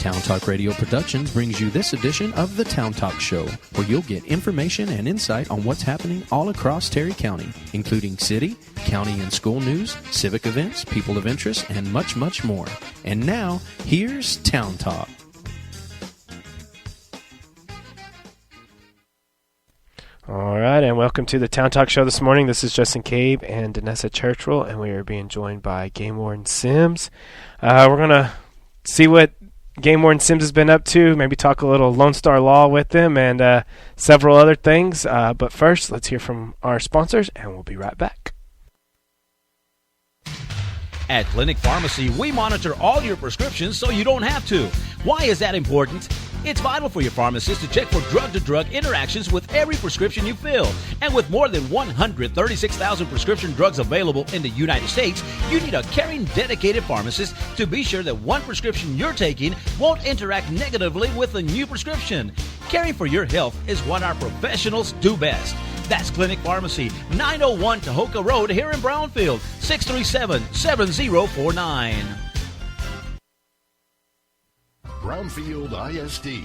TownTalk Radio Productions brings you this edition of the TownTalk Show, where you'll get information and insight on what's happening all across Terry County, including city, county and school news, civic events, people of interest, and much, much more. And now, here's Town Talk. All right, and welcome to the Town Talk Show this morning. This is Justin Cabe and Danessa Churchwell, and we are being joined by Game Warden Sims. We're going to see what Game Warden Sims has been up to, maybe talk a little Lone Star Law with them, and several other things. But first, let's hear from our sponsors, and we'll be right back. At Clinic Pharmacy, we monitor all your prescriptions so you don't have to. Why is that important? It's vital for your pharmacist to check for drug-to-drug interactions with every prescription you fill. And with more than 136,000 prescription drugs available in the United States, you need a caring, dedicated pharmacist to be sure that one prescription you're taking won't interact negatively with a new prescription. Caring for your health is what our professionals do best. That's Clinic Pharmacy, 901 Tahoka Road here in Brownfield, 637-7049. Brownfield ISD,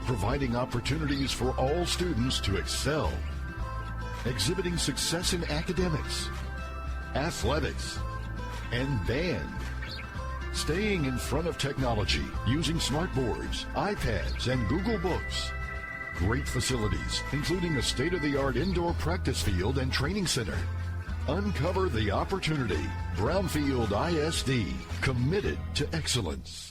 providing opportunities for all students to excel, exhibiting success in academics, athletics, and band, staying in front of technology using smartboards, iPads, and Google Books. Great facilities, including a state-of-the-art indoor practice field and training center. Uncover the opportunity. Brownfield ISD, committed to excellence.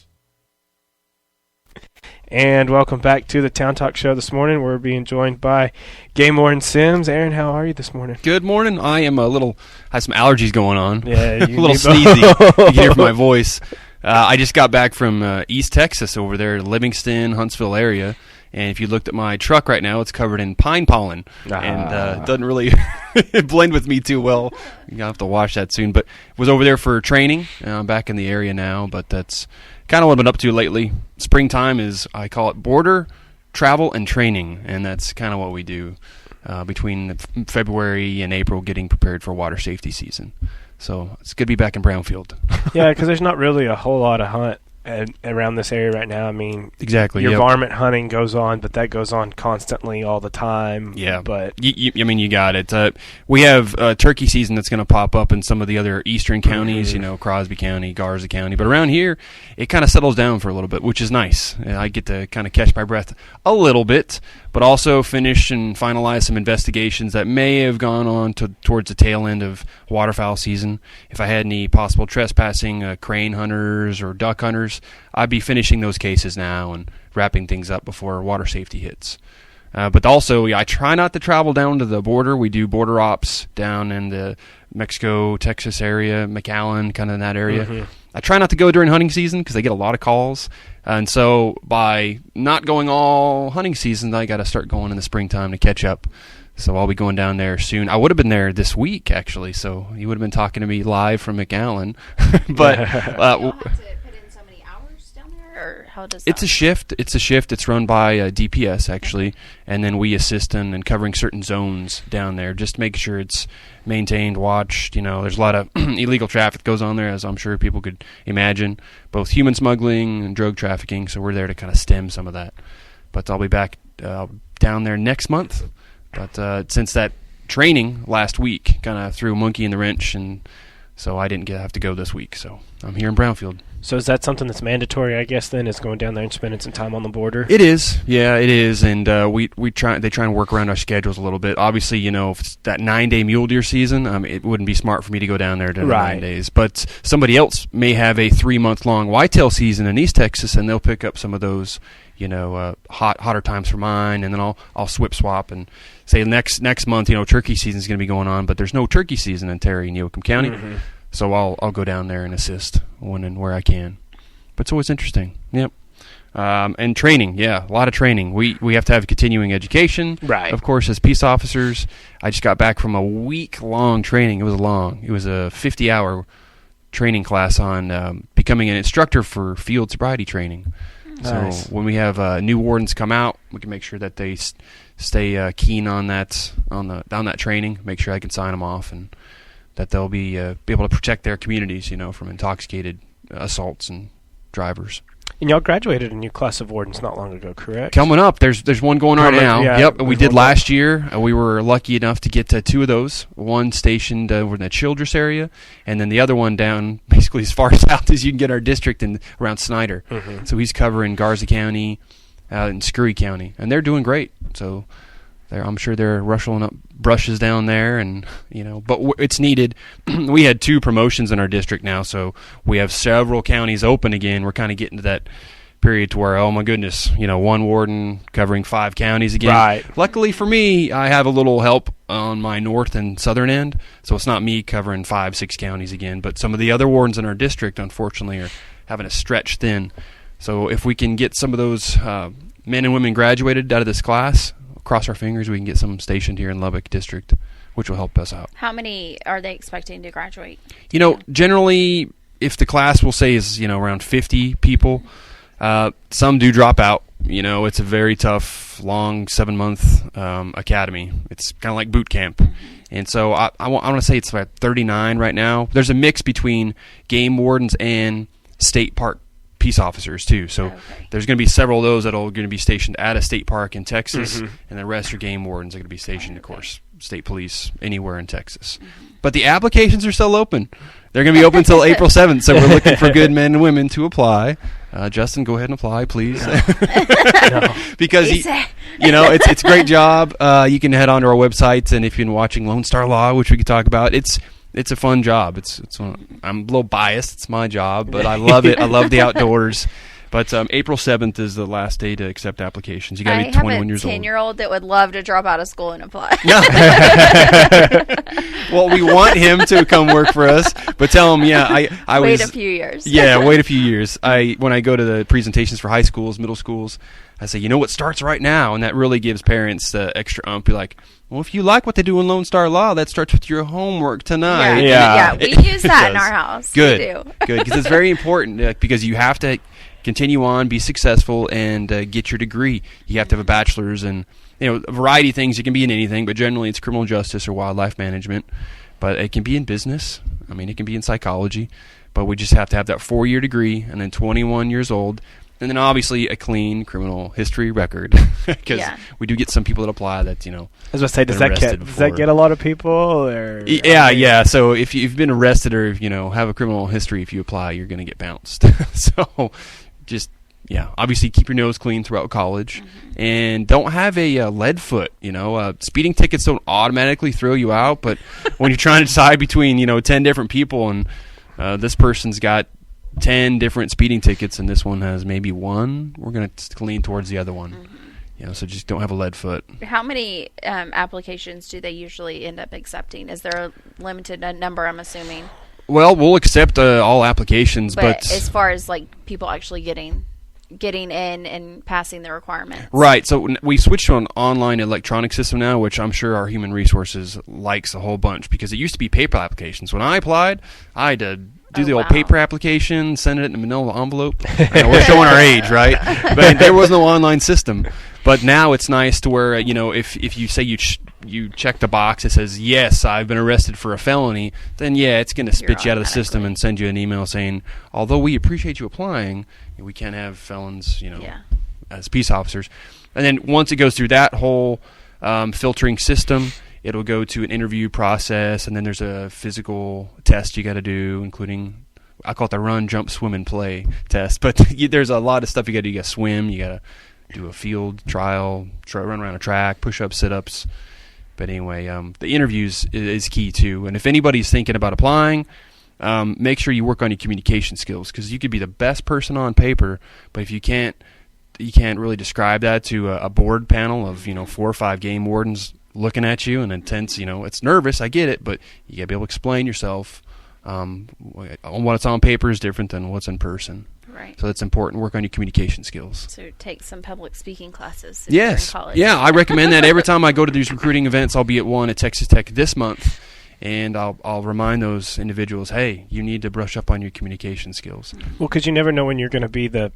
And welcome back to the Town Talk Show this morning. We're being joined by Game Warden Sims. Aaron, how are you this morning? Good morning. I am have some allergies going on. Yeah, a little sneezy. You can hear from my voice. I just got back from East Texas over there, Livingston, Huntsville area. And if you looked at my truck right now, it's covered in pine pollen. And doesn't really blend with me too well. You're going to have to wash that soon. But was over there for training. I'm back in the area now, but that's kind of what I've been up to lately. Springtime is, I call it border, travel, and training. And that's kind of what we do between February and April, getting prepared for water safety season. So it's good to be back in Brownfield. Yeah, because there's not really a whole lot of hunt around this area right now. I mean, exactly. Your varmint hunting goes on, but that goes on constantly all the time. Yeah, but you got it. We have turkey season that's going to pop up in some of the other eastern counties. You know, Crosby County, Garza County. But around here, it kind of settles down for a little bit, which is nice. I get to kind of catch my breath a little bit, but also finish and finalize some investigations that may have gone on towards the tail end of waterfowl season. If I had any possible trespassing crane hunters or duck hunters, I'd be finishing those cases now and wrapping things up before water safety hits. But also, I try not to travel down to the border. We do border ops down in the Mexico, Texas area, McAllen, kind of in that area. Mm-hmm. I try not to go during hunting season because they get a lot of calls. And so by not going all hunting season, I got to start going in the springtime to catch up. So I'll be going down there soon. I would have been there this week, actually, so you would have been talking to me live from McAllen. But or how does that It's a shift. It's run by DPS, actually, and then we assist in covering certain zones down there, just to make sure it's maintained, watched. You know, there's a lot of illegal traffic goes on there, as I'm sure people could imagine, both human smuggling and drug trafficking, so we're there to kind of stem some of that. But I'll be back down there next month. But since that training last week kind of threw a monkey in the wrench, and so I didn't have to go this week, so I'm here in Brownfield. So is that something that's mandatory, I guess, then, is going down there and spending some time on the border? It is. Yeah, it is. And they try and work around our schedules a little bit. Obviously, you know, if it's that 9-day mule deer season, it wouldn't be smart for me to go down there to 9 days. But somebody else may have a 3-month-long whitetail season in East Texas, and they'll pick up some of those, you know, hotter times for mine, and then I'll swap and say next month, you know, turkey season is going to be going on, but there's no turkey season in Terry and Yoakum County. Mm-hmm. So I'll go down there and assist when and where I can. But it's always interesting. Yep. And training, a lot of training. We have to have continuing education. Right. Of course, as peace officers, I just got back from a week-long training. It was long. It was a 50-hour training class on becoming an instructor for field sobriety training. Nice. So when we have new wardens come out, we can make sure that they stay keen on that training. Make sure I can sign them off, and that they'll be able to protect their communities, you know, from intoxicated assaults and drivers. And y'all graduated a new class of wardens not long ago, correct? Coming up, there's one going right now. Yeah, yep, we did last year. We were lucky enough to get 2 of those. One stationed over in the Childress area, and then the other one down basically as far south as you can get our district in around Snyder. Mm-hmm. So he's covering Garza County and Scurry County, and they're doing great. So I'm sure they're rushing up brushes down there, and but it's needed. We had 2 promotions in our district now, so we have several counties open again. We're kind of getting to that period to where, oh my goodness, one warden covering 5 counties again. Right. Luckily for me, I have a little help on my north and southern end, so it's not me covering 5-6 counties again. But some of the other wardens in our district, unfortunately, are having to stretch thin. So if we can get some of those men and women graduated out of this class, cross our fingers, we can get some stationed here in Lubbock District, which will help us out. How many are they expecting to graduate? Generally, if the class, we'll say, is around 50 people, some do drop out. It's a very tough, long 7-month academy. It's kind of like boot camp. And so I want to say it's about 39 right now. There's a mix between game wardens and state park peace officers too. So there's going to be several of those that are going to be stationed at a state park in Texas, and the rest are game wardens are going to be stationed, of course, state police anywhere in Texas. But the applications are still open. They're going to be open until April 7th, so we're looking for good men and women to apply. Justin, go ahead and apply, please. Because it's a great job. You can head on to our website, and if you've been watching Lone Star Law, which we could talk about, it's a fun job. I'm a little biased. It's my job, but I love it. I love the outdoors. But April 7th is the last day to accept applications. You got to be 21 years old. I have a 10-year-old that would love to drop out of school and apply. Well, we want him to come work for us, but tell him, I wait a few years. Yeah, wait a few years. When I go to the presentations for high schools, middle schools, I say, what starts right now? And that really gives parents the extra ump. You're like, well, if you like what they do in Lone Star Law, that starts with your homework tonight. Yeah, we use that in our house. Good, we do. Good, because it's very important, because you have to continue on, be successful, and get your degree. You have to have a bachelor's and a variety of things. It can be in anything, but generally it's criminal justice or wildlife management. But it can be in business. It can be in psychology. But we just have to have that 4-year degree, and then 21 years old. And then obviously a clean criminal history record, because we do get some people that apply that I was going to say, does that get a lot of people? Or yeah. So if you've been arrested or have a criminal history, if you apply, you're going to get bounced. So just obviously keep your nose clean throughout college, and don't have a lead foot. Speeding tickets don't automatically throw you out, but when you're trying to decide between 10 different people and this person's got 10 different speeding tickets and this one has maybe 1, we're going to lean towards the other one. So just don't have a lead foot. How many applications do they usually end up accepting? Is there a limited number, I'm assuming? Well, we'll accept all applications, but as far as people actually getting in and passing the requirements. Right. So we switched to an online electronic system now, which I'm sure our human resources likes a whole bunch, because it used to be paper applications. When I applied, I had to do the old paper application, send it in a manila envelope. I know we're showing our age, right? But there was no online system. But now it's nice to where, if you say you check the box that says, yes, I've been arrested for a felony, then, it's going to spit you out of the system and send you an email saying, although we appreciate you applying, we can't have felons, as peace officers. And then once it goes through that whole filtering system, it'll go to an interview process, and then there's a physical test you got to do, including, I call it the run, jump, swim, and play test. But there's a lot of stuff you got to do. You got to swim, you got to do a field trial, run around a track, push-ups, sit-ups. But anyway, the interviews is key too. And if anybody's thinking about applying, make sure you work on your communication skills, because you could be the best person on paper, but if you can't really describe that to a board panel of 4 or 5 game wardens looking at you and intense. It's nervous, I get it, but you got to be able to explain yourself. What's on paper is different than what's in person. Right. So it's important. Work on your communication skills. So take some public speaking classes if you're in college. Yeah, I recommend that. Every time I go to these recruiting events, I'll be at one at Texas Tech this month, and I'll remind those individuals, hey, you need to brush up on your communication skills. Well, because you never know when you're going to be the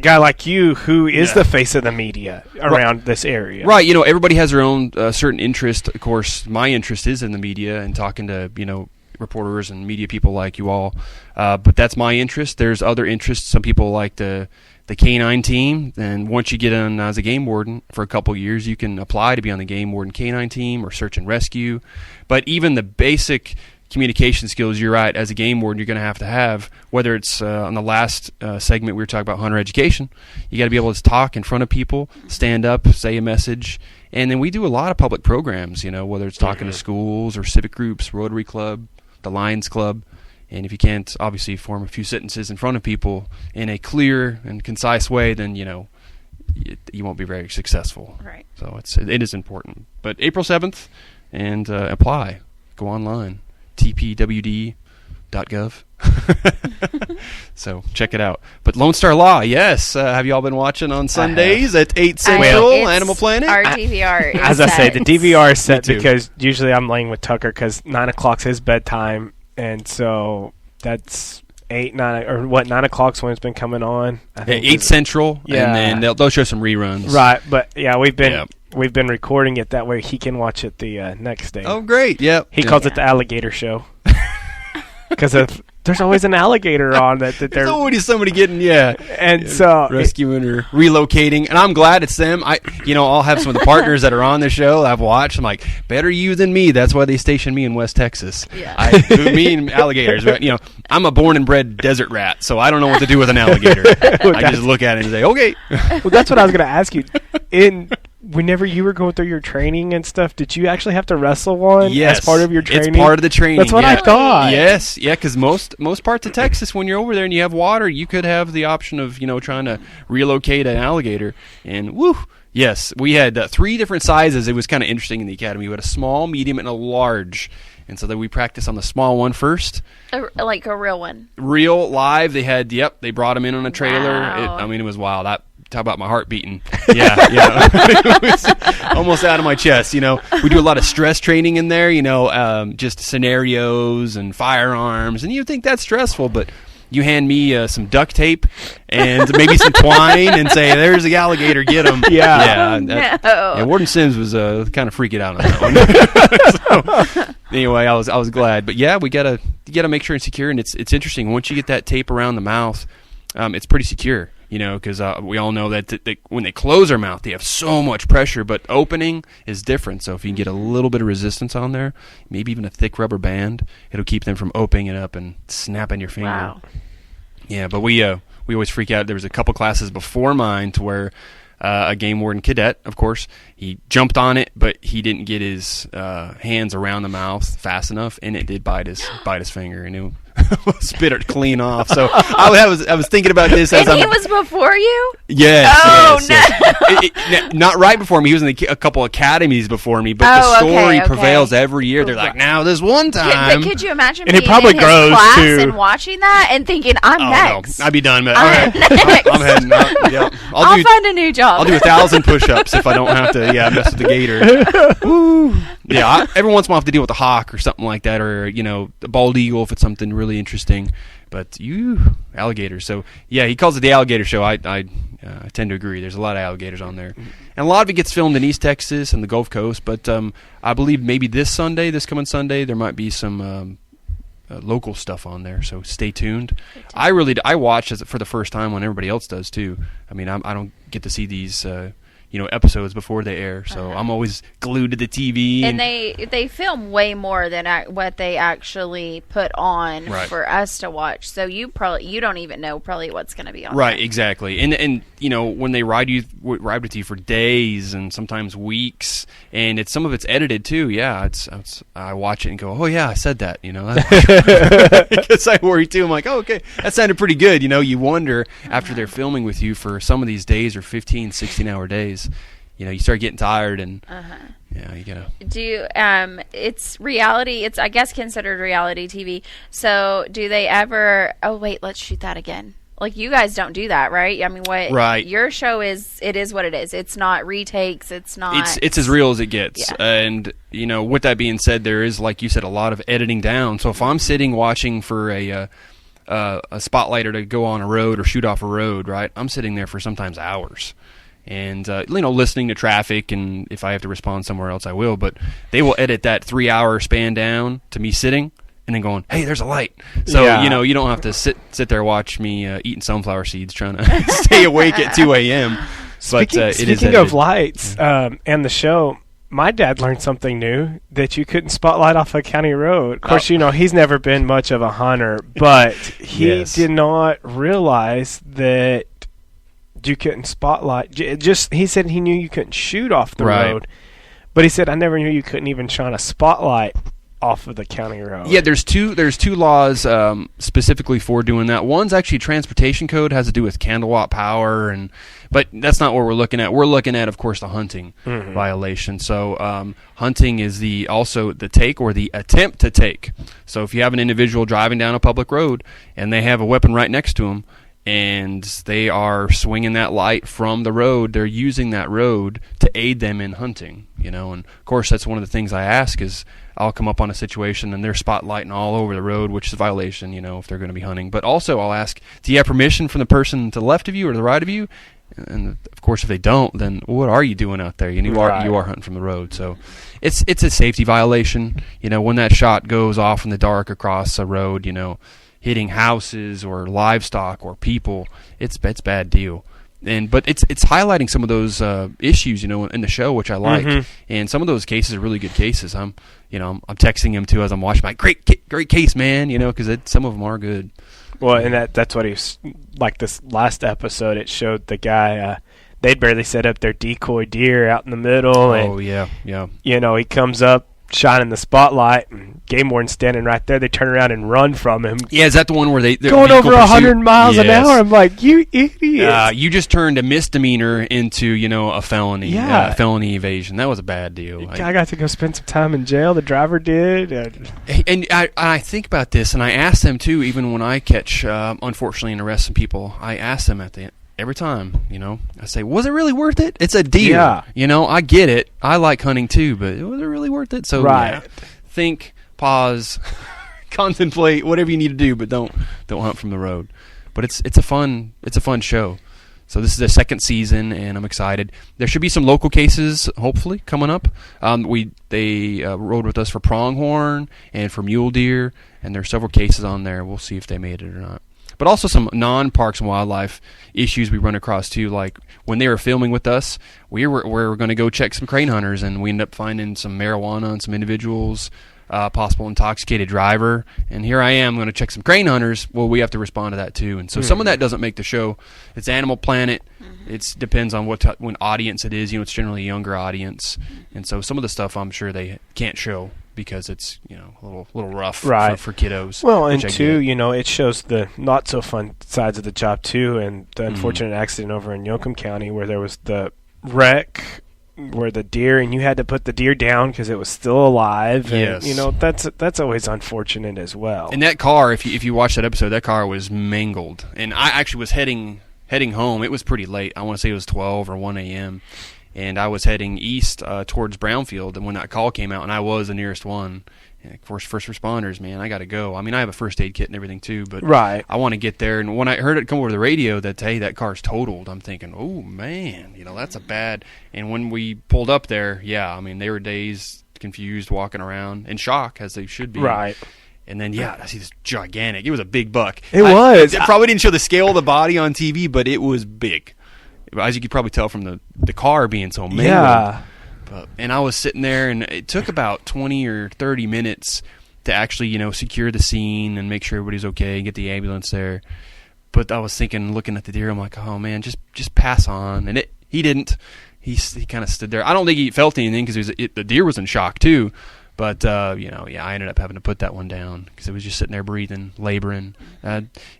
guy like you who is the face of the media around this area. Right. Everybody has their own certain interest. Of course, my interest is in the media and talking to, reporters and media people like you all. But that's my interest. There's other interests. Some people like the canine team, and once you get on as a game warden for a couple years, you can apply to be on the game warden canine team or search and rescue. But even the basic communication skills, you're right, as a game warden, you're going to have, whether it's on the last segment we were talking about hunter education, you got to be able to talk in front of people, stand up, say a message. And then we do a lot of public programs, whether it's talking to schools or civic groups, Rotary Club, the Lions Club. And if you can't obviously form a few sentences in front of people in a clear and concise way, then, you won't be very successful. Right. So it is important. But April 7th, and apply. Go online. tpwd.gov. So check it out. But Lone Star Law, yes. Have you all been watching on Sundays at 8 Central, Animal Planet? Our DVR is As I say, the DVR is set Me too. because usually I'm laying with Tucker because 9 o'clock's his bedtime. And so that's 9 o'clock's when it's been coming on. I think 8 Central, Yeah. and then they'll show some reruns. Right, but yeah, we've been Yep. we've been recording it that way he can watch it the next day. Oh, great. Yep. He calls it the alligator show because there's always an alligator on that There's they're always somebody getting, and so rescuing or relocating, and I'm glad it's them. I'll have some of the partners that are on the show I've watched. I'm like, better you than me. That's why they stationed me in West Texas. Yeah. Me and alligators. But, I'm a born and bred desert rat, so I don't know what to do with an alligator. I just look at it and say, okay. well, that's what I was going to ask you. Whenever you were going through your training and stuff, did you actually have to wrestle one Yes, as part of your training? It's part of the training. That's what I thought. Yes, yeah, because most parts of Texas, when you're over there and you have water, you could have the option of trying to relocate an alligator. And yes, we had 3 different sizes. It was kind of interesting in the academy. We had a small, medium, and a large. And so then we practiced on the small one first. Like a real one. Real live. They brought them in on a trailer. Wow. It was wild. Talk about my heart beating. Yeah. It was almost out of my chest. We do a lot of stress training in there, just scenarios and firearms. And you think that's stressful, but you hand me some duct tape and maybe some twine and say, there's the alligator, get him. Yeah. No. Warden Sims was kind of freaking out on that one. So, anyway, I was glad. But yeah, you gotta make sure it's secure. And it's interesting. Once you get that tape around the mouth, it's pretty secure. Because we all know that when they close their mouth, they have so much pressure, but opening is different. So if you can get a little bit of resistance on there, maybe even a thick rubber band, it'll keep them from opening it up and snapping your finger. Wow. Yeah, but we always freak out. There was a couple classes before mine to where a game warden cadet, of course, he jumped on it, but he didn't get his hands around the mouth fast enough, and it did bite his finger, and it spit it clean off. So I was thinking about this as And he was before you? Yes. Oh, yes. Not right before me. He was in a couple academies before me, but the story prevails every year. They're like, now this one time. But could you imagine And it being probably in his grows, class too. and watching that and thinking, I'm next. No, I'd be done. But I'm next. I'm heading up. Yeah. I'll find a new job. I'll do 1,000 push-ups if I don't have to. Mess with the gator. Woo. Yeah. Every once in a while, I have to deal with a hawk or something like that, or the bald eagle if it's something really interesting. But alligators. So yeah, he calls it the alligator show. I tend to agree. There's a lot of alligators on there, and a lot of it gets filmed in East Texas and the Gulf Coast. But I believe maybe this coming Sunday, there might be some local stuff on there. So stay tuned. I watch it for the first time when everybody else does too. I mean, I don't get to see these episodes before they air, so I'm always glued to the TV. And they film way more than what they actually put on for us to watch. So you don't even know probably what's going to be on. Right, there. exactly. And when they ride with you for days and sometimes weeks, and some of it's edited too. Yeah, I watch it and go, oh yeah, I said that. Because I worry too. I'm like, oh okay, that sounded pretty good. You wonder after they're filming with you for some of these days or 15, 16-hour days. You start getting tired, and you gotta. It's reality. It's, I guess, considered reality TV. So do they ever? Oh wait, let's shoot that again. Like, you guys don't do that, right? I mean, your show is? It is what it is. It's not retakes. It's not. It's as real as it gets. Yeah. And with that being said, there is, like you said, a lot of editing down. So if I'm sitting watching for a spotlighter to go on a road or shoot off a road, right? I'm sitting there for sometimes hours. And, listening to traffic, and if I have to respond somewhere else, I will. But they will edit that 3-hour span down to me sitting, and then going, hey, there's a light. So, you don't have to sit there watch me eating sunflower seeds trying to stay awake at 2 a.m. Speaking of lights and the show, my dad learned something new, that you couldn't spotlight off a county road. Of course, he's never been much of a hunter, but he did not realize that you couldn't spotlight. He said he knew you couldn't shoot off the road, but he said, I never knew you couldn't even shine a spotlight off of the county road. Yeah, there's two laws specifically for doing that. One's actually transportation code, has to do with candlewatt power, but that's not what we're looking at. We're looking at, of course, the hunting violation. So hunting is also the take or the attempt to take. So if you have an individual driving down a public road and they have a weapon right next to them, and they are swinging that light from the road, they're using that road to aid them in hunting, and of course that's one of the things I ask is I'll come up on a situation and they're spotlighting all over the road, which is a violation, if they're going to be hunting. But also I'll ask, do you have permission from the person to the left of you or to the right of you? And of course if they don't, then what are you doing out there? You are hunting from the road. So it's a safety violation, when that shot goes off in the dark across a road, hitting houses or livestock or people, it's a bad deal. But it's highlighting some of those issues, in the show, which I like. And some of those cases are really good cases. I'm texting him too as I'm watching. Great case, man. Because some of them are good. Well, and that's what he was like. This last episode, it showed the guy. They'd barely set up their decoy deer out in the middle. Oh, yeah. He comes up, shining the spotlight, and game warden's standing right there. They turn around and run from him. Yeah, is that the one where they're going over 100 miles an hour? I'm like, you idiot! You just turned a misdemeanor into a felony. Yeah, felony evasion. That was a bad deal. I got to go spend some time in jail. The driver did. And I think about this, and I ask them too. Even when I catch, unfortunately, and arrest some people, I ask them at the every time, I say, was it really worth it? It's a deer. Yeah. I get it. I like hunting too, but was it really worth it? So think, pause, contemplate, whatever you need to do, but don't hunt from the road. But it's a fun show. So this is the second season, and I'm excited. There should be some local cases, hopefully, coming up. They rode with us for pronghorn and for mule deer, and there's several cases on there. We'll see if they made it or not. But also some non-parks and wildlife issues we run across too. Like when they were filming with us, we were going to go check some crane hunters, and we ended up finding some marijuana on some individuals, possible intoxicated driver. And here I am going to check some crane hunters. Well, we have to respond to that too. And so some of that doesn't make the show. It's Animal Planet. It depends on what audience it is. It's generally a younger audience, and so some of the stuff I'm sure they can't show because it's a little rough for kiddos. Well, and too, it shows the not so fun sides of the job too, and the unfortunate accident over in Yoakum County where there was the wreck where the deer, and you had to put the deer down because it was still alive. And, yes, that's always unfortunate as well. And that car, if you watch that episode, that car was mangled, and I actually was heading home. It was pretty late. I want to say it was 12 or 1 a.m. And I was heading east towards Brownfield, and when that call came out, and I was the nearest one, and of course, first responders, man, I got to go. I mean, I have a first aid kit and everything too, but I want to get there. And when I heard it come over the radio that, hey, that car's totaled, I'm thinking, oh, man, that's a bad. And when we pulled up there, they were dazed, confused, walking around, in shock, as they should be. Right. And then, I see this gigantic. It was a big buck. It was. It probably didn't show the scale of the body on TV, but it was big. As you could probably tell from the car being so mangled. Yeah. And I was sitting there, and it took about 20 or 30 minutes to actually, secure the scene and make sure everybody's okay and get the ambulance there. But I was thinking, looking at the deer, I'm like, oh, man, just pass on. And he didn't. He kind of stood there. I don't think he felt anything because the deer was in shock, too. But, I ended up having to put that one down because it was just sitting there breathing, laboring.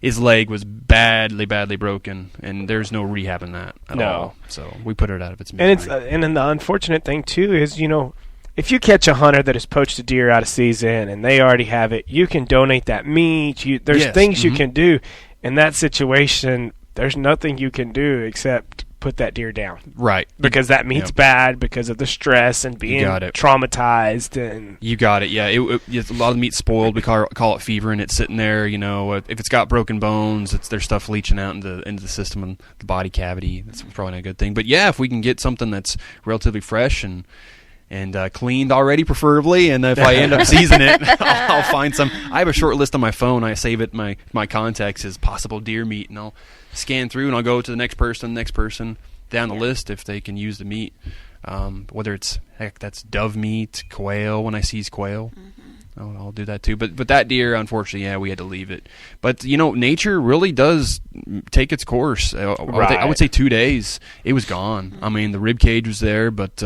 His leg was badly broken, and there's no rehabbing that at all. So we put it out of its misery. And then the unfortunate thing, too, is, if you catch a hunter that has poached a deer out of season and they already have it, you can donate that meat. There's things you can do. In that situation, there's nothing you can do except put that deer down. Right. Because that meat's bad because of the stress and being traumatized. And you got it, yeah. It's a lot of the meat's spoiled. We call it fever, and it's sitting there, if it's got broken bones, there's stuff leaching out into the system and the body cavity. That's probably not a good thing. But, if we can get something that's relatively fresh and and cleaned already, preferably. And if I end up seizing it, I'll find some. I have a short list on my phone. I save it. My contacts as possible deer meat, and I'll scan through and I'll go to the next person down the list if they can use the meat. Whether it's that's dove meat, quail. When I seize quail, I'll do that too. But that deer, unfortunately, we had to leave it. But nature really does take its course. I would say 2 days, it was gone. I mean, the rib cage was there, but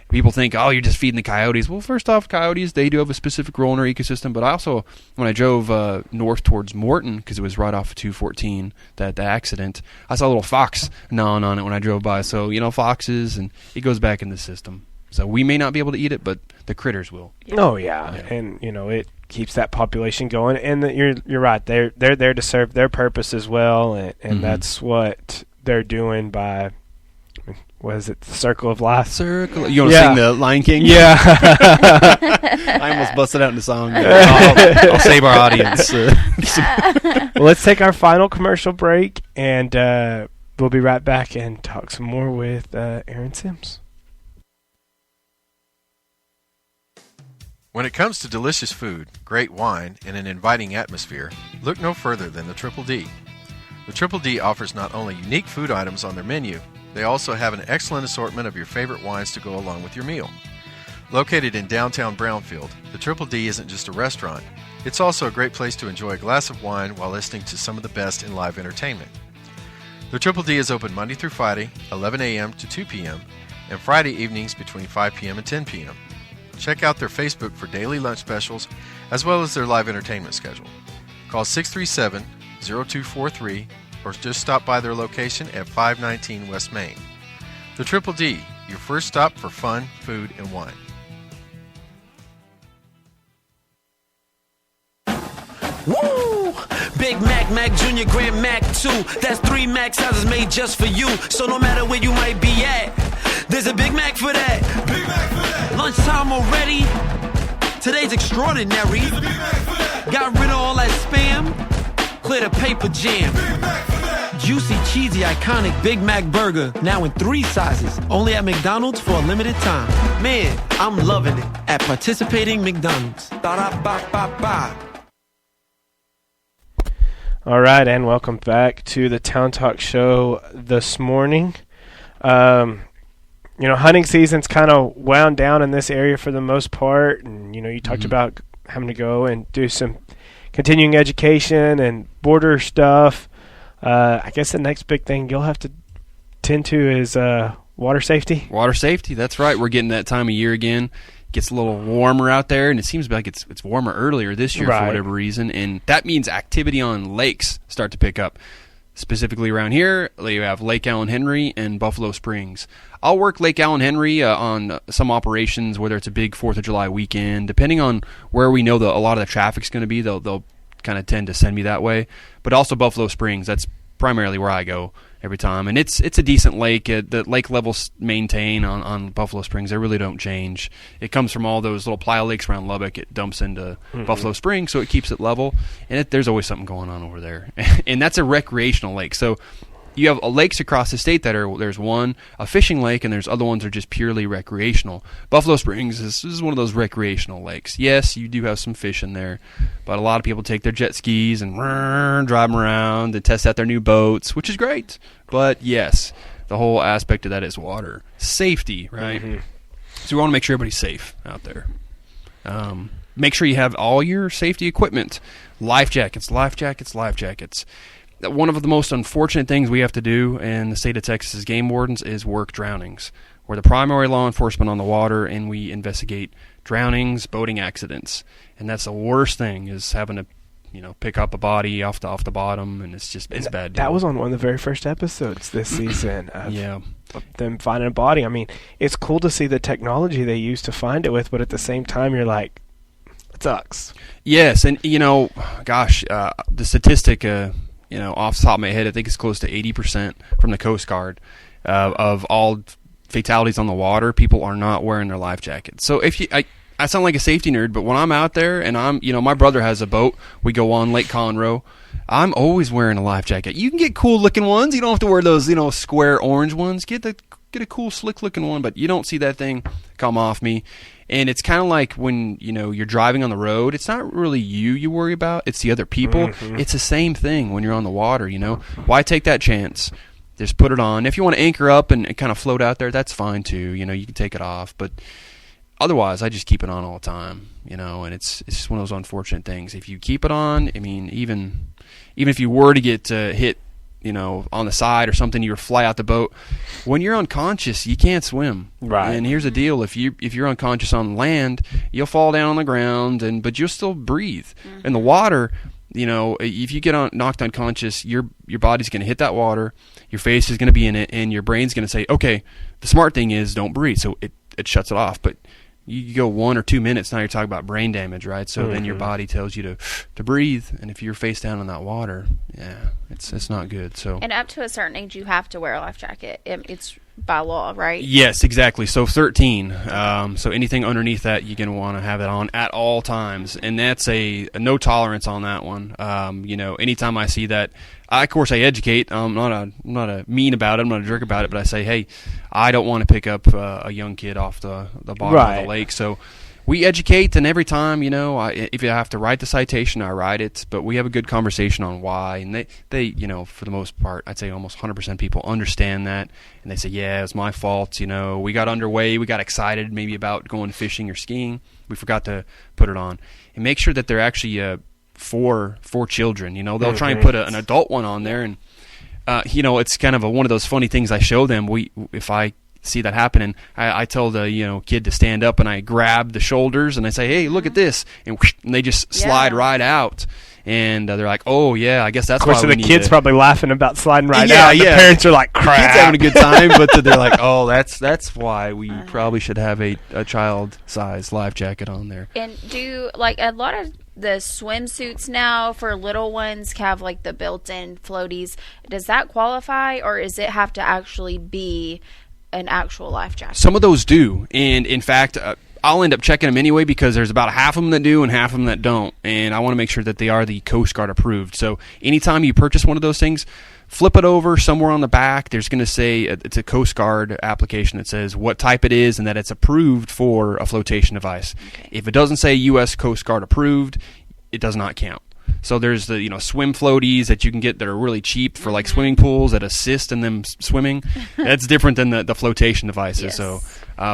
people think, oh, you're just feeding the coyotes. Well, first off, coyotes, they do have a specific role in our ecosystem. But I also, when I drove north towards Morton, because it was right off of 214, the accident, I saw a little fox gnawing on it when I drove by. So, foxes, and it goes back in the system. So we may not be able to eat it, but the critters will. Oh yeah, and it keeps that population going. And you're right. They're there to serve their purpose as well, and that's what they're doing by. What is it? The Circle of Life. Circle. You want to sing the Lion King? Yeah. I almost busted out into song. I'll save our audience. Well, let's take our final commercial break, and we'll be right back and talk some more with Aaron Sims. When it comes to delicious food, great wine, and an inviting atmosphere, look no further than the Triple D. The Triple D offers not only unique food items on their menu, they also have an excellent assortment of your favorite wines to go along with your meal. Located in downtown Brownfield, the Triple D isn't just a restaurant, it's also a great place to enjoy a glass of wine while listening to some of the best in live entertainment. The Triple D is open Monday through Friday, 11 a.m. to 2 p.m., and Friday evenings between 5 p.m. and 10 p.m. Check out their Facebook for daily lunch specials, as well as their live entertainment schedule. Call 637-0243 or just stop by their location at 519 West Main. The Triple D, your first stop for fun, food, and wine. Woo! Big Mac, Mac Jr., Grand Mac 2. That's 3 Mac sizes made just for you. So no matter where you might be at, there's a Big Mac for that. Big Mac for that. Lunchtime already. Today's extraordinary. Big Mac for that. Got rid of all that spam. Clear the paper jam. Big Mac for that. Juicy, cheesy, iconic Big Mac burger. Now in 3 sizes. Only at McDonald's for a limited time. Man, I'm loving it. At participating McDonald's. Ba-da-ba-ba-ba. All right, and welcome back to the TownTalk Show this morning. Hunting season's kind of wound down in this area for the most part, and you talked about having to go and do some continuing education and border stuff. I guess the next big thing you'll have to tend to is water safety. Water safety, that's right. We're getting that time of year again. Gets a little warmer out there, and it seems like it's warmer earlier this year for whatever reason, and that means activity on lakes start to pick up. Specifically around here, you have Lake Allen Henry and Buffalo Springs. I'll work Lake Allen Henry on some operations, whether it's a big 4th of July weekend. Depending on where we know a lot of the traffic's going to be, they'll kind of tend to send me that way. But also Buffalo Springs, that's primarily where I go every time. And it's a decent lake. The lake levels maintain on Buffalo Springs. They really don't change. It comes from all those little playa lakes around Lubbock. It dumps into Buffalo Springs, so it keeps it level. And there's always something going on over there. And that's a recreational lake. So you have lakes across the state there's one, a fishing lake, and there's other ones that are just purely recreational. Buffalo Springs is one of those recreational lakes. Yes, you do have some fish in there, but a lot of people take their jet skis and drive them around and test out their new boats, which is great. But yes, the whole aspect of that is water safety, right? So we want to make sure everybody's safe out there. Make sure you have all your safety equipment, life jackets. One of the most unfortunate things we have to do in the state of Texas as game wardens is work drownings. We're the primary law enforcement on the water, and we investigate drownings, boating accidents. And that's the worst thing, is having to pick up a body off the bottom, and it's a bad deal. That was on one of the very first episodes this season. Of them finding a body. I mean, it's cool to see the technology they use to find it with, but at the same time, you're like, it sucks. Yes, and the statistic. Off the top of my head, I think it's close to 80% from the Coast Guard of all fatalities on the water. People are not wearing their life jackets. So I sound like a safety nerd, but when I'm out there and my brother has a boat, we go on Lake Conroe, I'm always wearing a life jacket. You can get cool looking ones. You don't have to wear those, square orange ones. Get the get a cool slick looking one, but you don't see that thing come off me. And it's kind of like when, you're driving on the road, it's not really you worry about, it's the other people. Mm-hmm. It's the same thing when you're on the water, Why take that chance? Just put it on. If you want to anchor up and kind of float out there, that's fine too. You can take it off, but otherwise, I just keep it on all the time, and it's just one of those unfortunate things. If you keep it on, even if you were to get hit, on the side or something, you fly out the boat. When you're unconscious, you can't swim. Right. And here's the deal: if you're unconscious on land, you'll fall down on the ground, but you'll still breathe. In the water, if you get knocked unconscious, your body's going to hit that water, your face is going to be in it, and your brain's going to say, okay, the smart thing is don't breathe, so it shuts it off. But you go 1 or 2 minutes, now you're talking about brain damage, right? So then your body tells you to breathe, and if you're face down in that water, it's not good. So and up to a certain age, you have to wear a life jacket. It's by law, right? Yes, exactly. So 13. So anything underneath that, you're going to want to have it on at all times, and that's a no tolerance on that one. Anytime I see that, of course I educate. I'm not a mean about it. I'm not a jerk about it, but I say, hey, I don't want to pick up a young kid off the bottom of the lake. So we educate, and every time, if you have to write the citation, I write it. But we have a good conversation on why, and they for the most part, I'd say almost 100% people understand that, and they say, yeah, it's my fault. We got underway, we got excited maybe about going fishing or skiing, we forgot to put it on, and make sure that they're actually for children. They'll try and put an adult one on there, and it's kind of one of those funny things I show them. If I see that happening, I tell the kid to stand up, and I grab the shoulders and I say, hey, look at this, and they just slide right out, and they're like, oh yeah, I guess that's why. Of course, the kid's probably laughing about sliding out. The parents are like, crap. The kid's having a good time, but they're like, oh, that's why we probably should have a child size life jacket on there. And do a lot of the swimsuits now for little ones have the built-in floaties? Does that qualify, or does it have to actually be an actual life jacket? Some of those do, and in fact, I'll end up checking them anyway, because there's about half of them that do and half of them that don't, and I want to make sure that they are the Coast Guard approved. So anytime you purchase one of those things, flip it over somewhere on the back. There's going to say it's a Coast Guard application that says what type it is and that it's approved for a flotation device. Okay. If it doesn't say U.S. Coast Guard approved, it does not count. So there's the swim floaties that you can get that are really cheap for swimming pools that assist in them swimming. That's different than the flotation devices. Yes. So,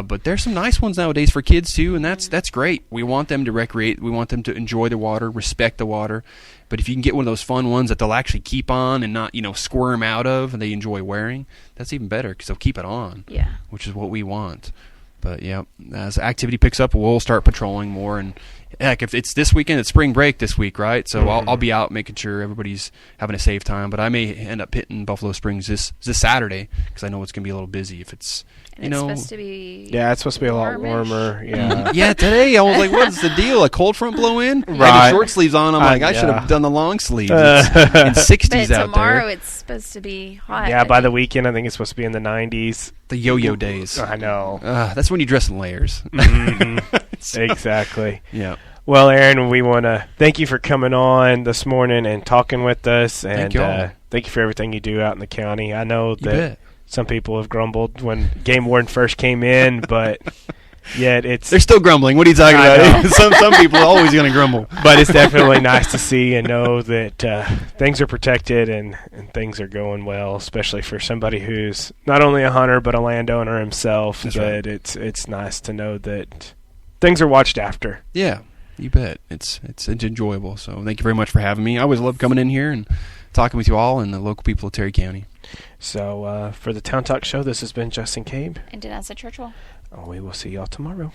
but there's some nice ones nowadays for kids too, and that's great. We want them to recreate. We want them to enjoy the water, respect the water. But if you can get one of those fun ones that they'll actually keep on and not squirm out of, and they enjoy wearing, that's even better because they'll keep it on. Yeah, which is what we want. But yeah, as activity picks up, we'll start patrolling more. And heck, if it's this weekend, it's spring break this week, right? So I'll be out making sure everybody's having a safe time. But I may end up hitting Buffalo Springs this Saturday because I know it's going to be a little busy. If it's it's supposed to be it's supposed to be a lot warmer. Yeah, yeah. Today I was like, what's the deal? A cold front blow in? Right. I had short sleeves on. I'm like, I should have done the long sleeves. It's 60s but out there. Tomorrow it's supposed to be hot. Yeah, by the weekend I think it's supposed to be in the 90s. The yo-yo days. I know. That's when you dress in layers. Exactly. Yeah. Well, Aaron, we want to thank you for coming on this morning and talking with us. And thank you for everything you do out in the county. I know that some people have grumbled when Game Warden first came in, but yet they're still grumbling. What are you talking about? some people are always going to grumble. But it's definitely nice to see and know that things are protected and things are going well, especially for somebody who's not only a hunter but a landowner himself. That's right. It's nice to know that things are watched after. Yeah. You bet. It's enjoyable. So thank you very much for having me. I always love coming in here and talking with you all and the local people of Terry County. So for the Town Talk Show, this has been Justin Cabe. And Danessa Churchill. We will see y'all tomorrow.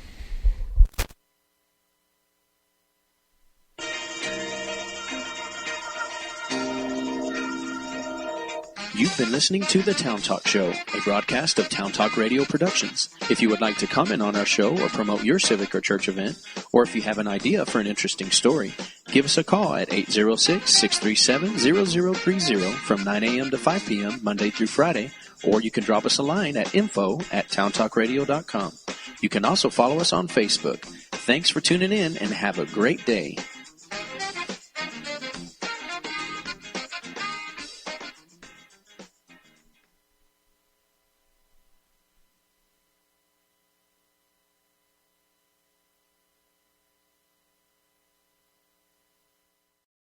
You've been listening to the Town Talk Show, a broadcast of Town Talk Radio Productions. If you would like to comment on our show or promote your civic or church event, or if you have an idea for an interesting story, give us a call at 806-637-0030 from 9 a.m. to 5 p.m. Monday through Friday, or you can drop us a line at info@towntalkradio.com. You can also follow us on Facebook. Thanks for tuning in and have a great day.